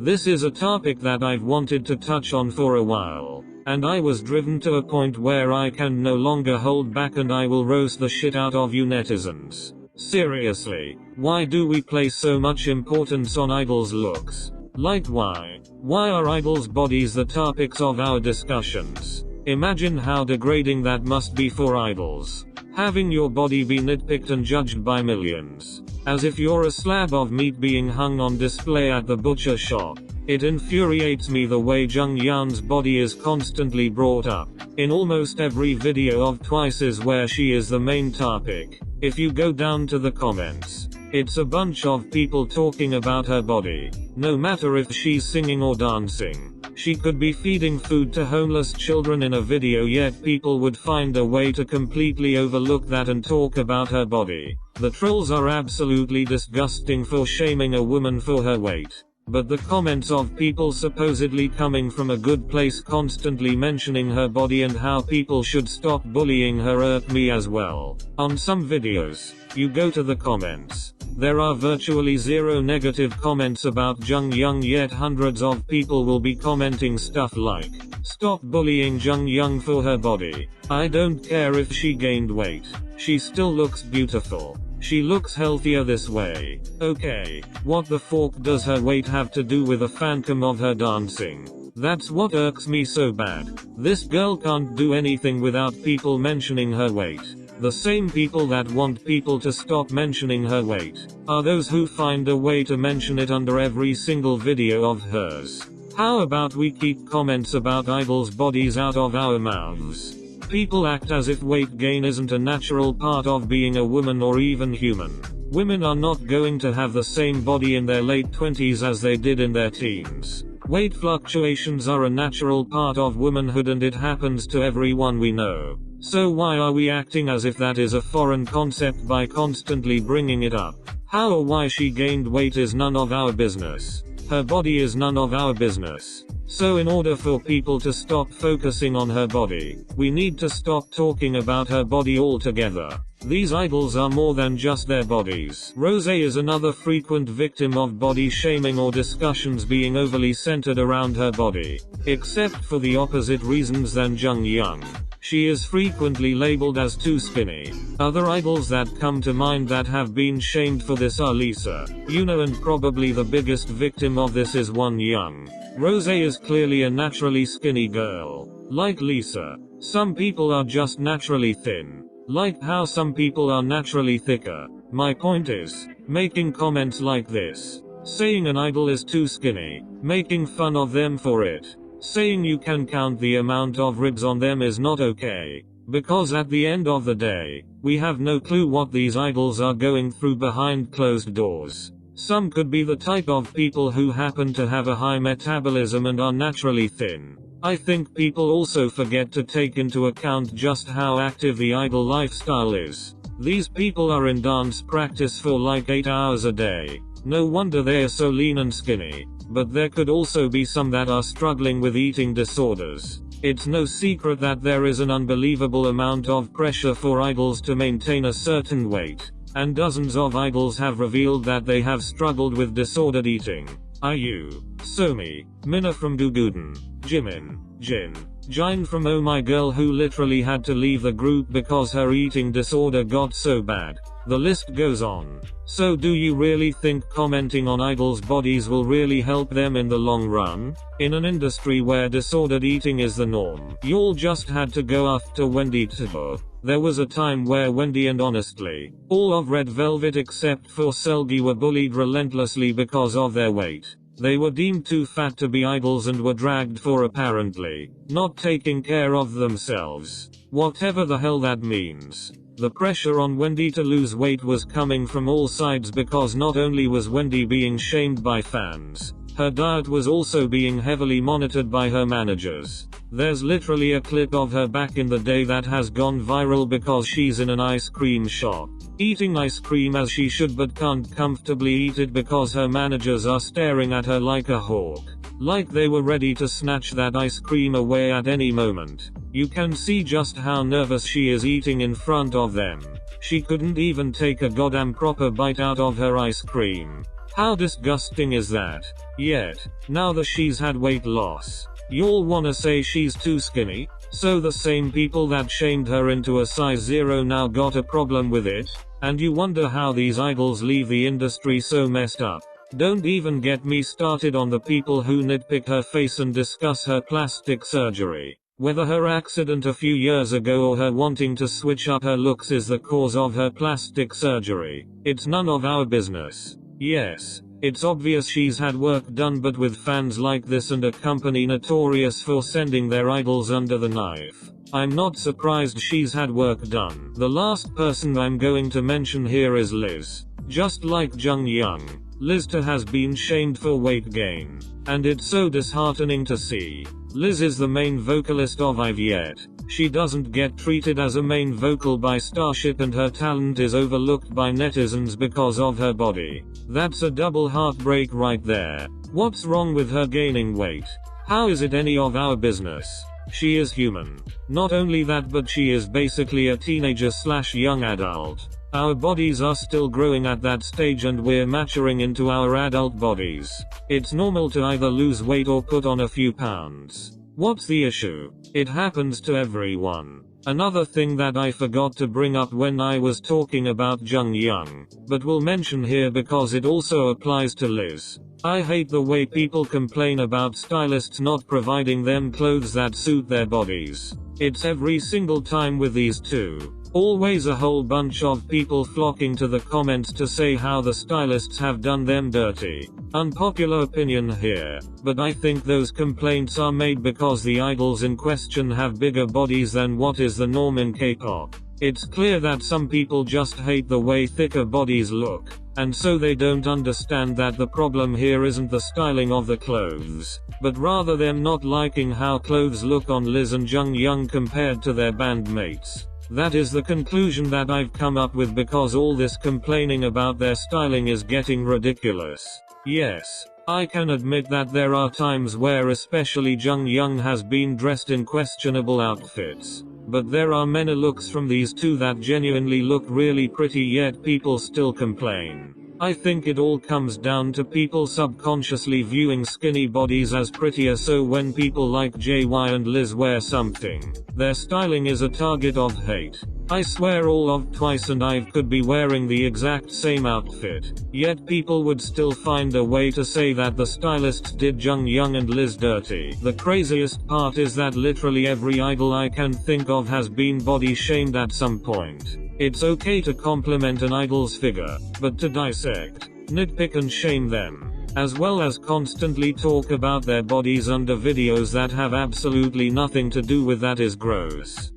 This is a topic that I've wanted to touch on for a while, and I was driven to a point where I can no longer hold back and I will roast the shit out of you netizens. Seriously, why do we place so much importance on idols' looks? Like why? Why are idols' bodies the topics of our discussions? Imagine how degrading that must be for idols. Having your body be nitpicked and judged by millions. As if you're a slab of meat being hung on display at the butcher shop. It infuriates me the way Jeongyeon's body is constantly brought up. In almost every video of Twice's where she is the main topic. If you go down to the comments, it's a bunch of people talking about her body. No matter if she's singing or dancing. She could be feeding food to homeless children in a video, yet people would find a way to completely overlook that and talk about her body. The trolls are absolutely disgusting for shaming a woman for her weight. But the comments of people supposedly coming from a good place constantly mentioning her body and how people should stop bullying her irk me as well. On some videos, you go to the comments. There are virtually zero negative comments about Jeongyeon, yet hundreds of people will be commenting stuff like, "Stop bullying Jeongyeon for her body. I don't care if she gained weight. She still looks beautiful. She looks healthier this way." Okay, what the fork does her weight have to do with a phantom of her dancing? That's what irks me so bad. This girl can't do anything without people mentioning her weight. The same people that want people to stop mentioning her weight are those who find a way to mention it under every single video of hers. How about we keep comments about idols' bodies out of our mouths? People act as if weight gain isn't a natural part of being a woman or even human. Women are not going to have the same body in their late 20s as they did in their teens. Weight fluctuations are a natural part of womanhood and it happens to everyone we know. So why are we acting as if that is a foreign concept by constantly bringing it up? How or why she gained weight is none of our business. Her body is none of our business. So in order for people to stop focusing on her body, we need to stop talking about her body altogether. These idols are more than just their bodies. Rosé is another frequent victim of body shaming or discussions being overly centered around her body. Except for the opposite reasons than Jeongyeon. She is frequently labeled as too skinny. Other idols that come to mind that have been shamed for this are Lisa, Yuna, and probably the biggest victim of this is Wonyoung. Rosé is clearly a naturally skinny girl. Like Lisa, some people are just naturally thin. Like how some people are naturally thicker. My point is, making comments like this, saying an idol is too skinny, making fun of them for it, saying you can count the amount of ribs on them is not okay. Because at the end of the day, we have no clue what these idols are going through behind closed doors. Some could be the type of people who happen to have a high metabolism and are naturally thin. I think people also forget to take into account just how active the idol lifestyle is. These people are in dance practice for like 8 hours a day. No wonder they're so lean and skinny. But there could also be some that are struggling with eating disorders. It's no secret that there is an unbelievable amount of pressure for idols to maintain a certain weight. And dozens of idols have revealed that they have struggled with disordered eating. i.o.i, Somi, Mina from Guguden, Jimin, Jin from i.o.i girl who literally had to leave the group because her eating disorder got so bad. The list goes on. So do you really think commenting on idols' bodies will really help them in the long run? In an industry where disordered eating is the norm, y'all just had to go after Wendy too. There was a time where Wendy and honestly, all of Red Velvet except for Seulgi were bullied relentlessly because of their weight. They were deemed too fat to be idols and were dragged for apparently not taking care of themselves. Whatever the hell that means. The pressure on Wendy to lose weight was coming from all sides because not only was Wendy being shamed by fans, her diet was also being heavily monitored by her managers. There's literally a clip of her back in the day that has gone viral because she's in an ice cream shop, eating ice cream as she should but can't comfortably eat it because her managers are staring at her like a hawk. Like they were ready to snatch that ice cream away at any moment. You can see just how nervous she is eating in front of them. She couldn't even take a goddamn proper bite out of her ice cream. How disgusting is that? Yet, now that she's had weight loss, y'all wanna say she's too skinny? So the same people that shamed her into a size 0 now got a problem with it? And you wonder how these idols leave the industry so messed up. Don't even get me started on the people who nitpick her face and discuss her plastic surgery. Whether her accident a few years ago or her wanting to switch up her looks is the cause of her plastic surgery, it's none of our business. Yes, it's obvious she's had work done, but with fans like this and a company notorious for sending their idols under the knife, I'm not surprised she's had work done. The last person I'm going to mention here is Liz. Just like Jeongyeon, Liz too has been shamed for weight gain. And it's so disheartening to see. Liz is the main vocalist of i.o.i, yet she doesn't get treated as a main vocal by Starship, and her talent is overlooked by netizens because of her body. That's a double heartbreak right there. What's wrong with her gaining weight? How is it any of our business? She is human. Not only that, but she is basically a teenager/young adult. Our bodies are still growing at that stage and we're maturing into our adult bodies. It's normal to either lose weight or put on a few pounds. What's the issue? It happens to everyone. Another thing that I forgot to bring up when I was talking about Jeongyeon, but will mention here because it also applies to Liz. I hate the way people complain about stylists not providing them clothes that suit their bodies. It's every single time with these two. Always a whole bunch of people flocking to the comments to say how the stylists have done them dirty. Unpopular opinion here, but I think those complaints are made because the idols in question have bigger bodies than what is the norm in K-pop. It's clear that some people just hate the way thicker bodies look, and so they don't understand that the problem here isn't the styling of the clothes, but rather them not liking how clothes look on Liz and Jeongyeon compared to their bandmates. That is the conclusion that I've come up with because all this complaining about their styling is getting ridiculous. Yes, I can admit that there are times where especially Jeongyeon has been dressed in questionable outfits. But there are many looks from these two that genuinely look really pretty, yet people still complain. I think it all comes down to people subconsciously viewing skinny bodies as prettier, so when people like JY and Liz wear something, their styling is a target of hate. I swear all of Twice and I could be wearing the exact same outfit, yet people would still find a way to say that the stylists did Jeongyeon and Liz dirty. The craziest part is that literally every idol I can think of has been body shamed at some point. It's okay to compliment an idol's figure, but to dissect, nitpick and shame them, as well as constantly talk about their bodies under videos that have absolutely nothing to do with that, is gross.